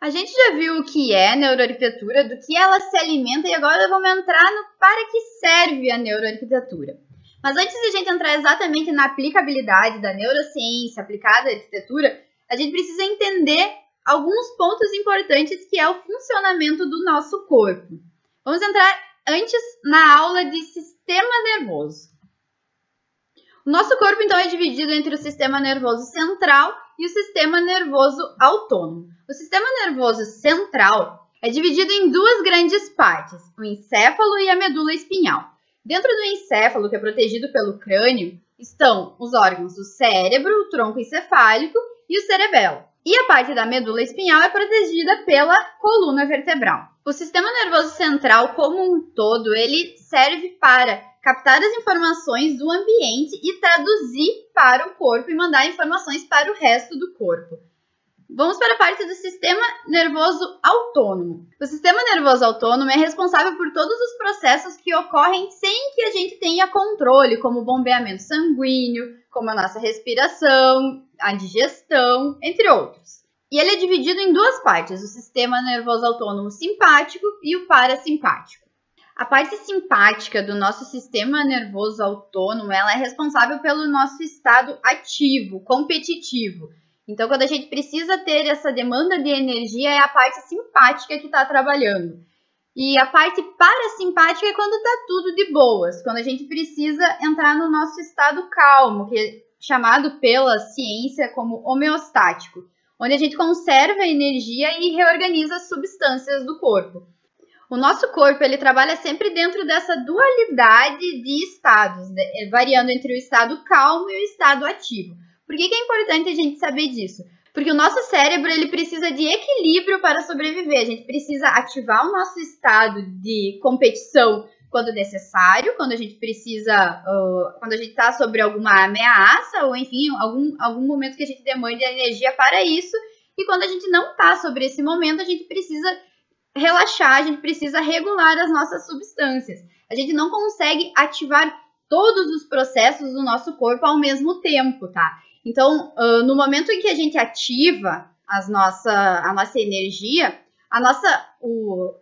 A gente já viu o que é neuroarquitetura, do que ela se alimenta, e agora vamos entrar no para que serve a neuroarquitetura. Mas antes de a gente entrar exatamente na aplicabilidade da neurociência aplicada à arquitetura, a gente precisa entender alguns pontos importantes que é o funcionamento do nosso corpo. Vamos entrar antes na aula de sistema nervoso. O nosso corpo, então, é dividido entre o sistema nervoso central e o sistema nervoso autônomo. O sistema nervoso central é dividido em duas grandes partes, o encéfalo e a medula espinhal. Dentro do encéfalo, que é protegido pelo crânio, estão os órgãos do cérebro, o tronco encefálico e o cerebelo. E a parte da medula espinhal é protegida pela coluna vertebral. O sistema nervoso central, como um todo, ele serve para captar as informações do ambiente e traduzir para o corpo e mandar informações para o resto do corpo. Vamos para a parte do sistema nervoso autônomo. O sistema nervoso autônomo é responsável por todos os processos que ocorrem sem que a gente tenha controle, como o bombeamento sanguíneo, como a nossa respiração, a digestão, entre outros. E ele é dividido em duas partes, o sistema nervoso autônomo simpático e o parasimpático. A parte simpática do nosso sistema nervoso autônomo, ela é responsável pelo nosso estado ativo, competitivo. Então, quando a gente precisa ter essa demanda de energia, é a parte simpática que está trabalhando. E a parte parasimpática é quando está tudo de boas, quando a gente precisa entrar no nosso estado calmo, que é chamado pela ciência como homeostático, onde a gente conserva a energia e reorganiza as substâncias do corpo. O nosso corpo, ele trabalha sempre dentro dessa dualidade de estados, variando entre o estado calmo e o estado ativo. Por que é importante a gente saber disso? Porque o nosso cérebro, ele precisa de equilíbrio para sobreviver. A gente precisa ativar o nosso estado de competição quando necessário, quando a gente precisa, quando a gente está sobre alguma ameaça, ou enfim, algum momento que a gente demande a energia para isso. E quando a gente não está sobre esse momento, a gente precisa relaxar, a gente precisa regular as nossas substâncias. A gente não consegue ativar todos os processos do nosso corpo ao mesmo tempo, tá? Então, no momento em que a gente ativa a nossa energia,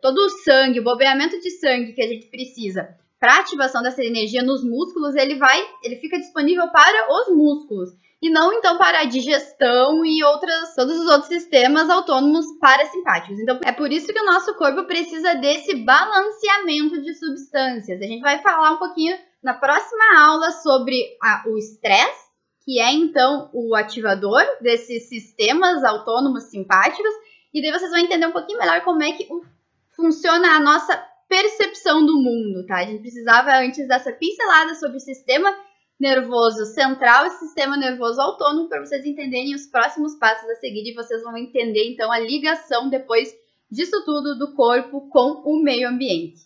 todo o sangue, o bombeamento de sangue que a gente precisa para a ativação dessa energia nos músculos, ele fica disponível para os músculos. E não, então, para a digestão e todos os outros sistemas autônomos parasimpáticos. Então, é por isso que o nosso corpo precisa desse balanceamento de substâncias. A gente vai falar um pouquinho na próxima aula sobre o estresse, que é, então, o ativador desses sistemas autônomos simpáticos. E daí vocês vão entender um pouquinho melhor como é que funciona a nossa percepção do mundo, tá? A gente precisava, antes dessa pincelada sobre o sistema nervoso central e sistema nervoso autônomo, para vocês entenderem os próximos passos a seguir, e vocês vão entender, então, a ligação depois disso tudo do corpo com o meio ambiente.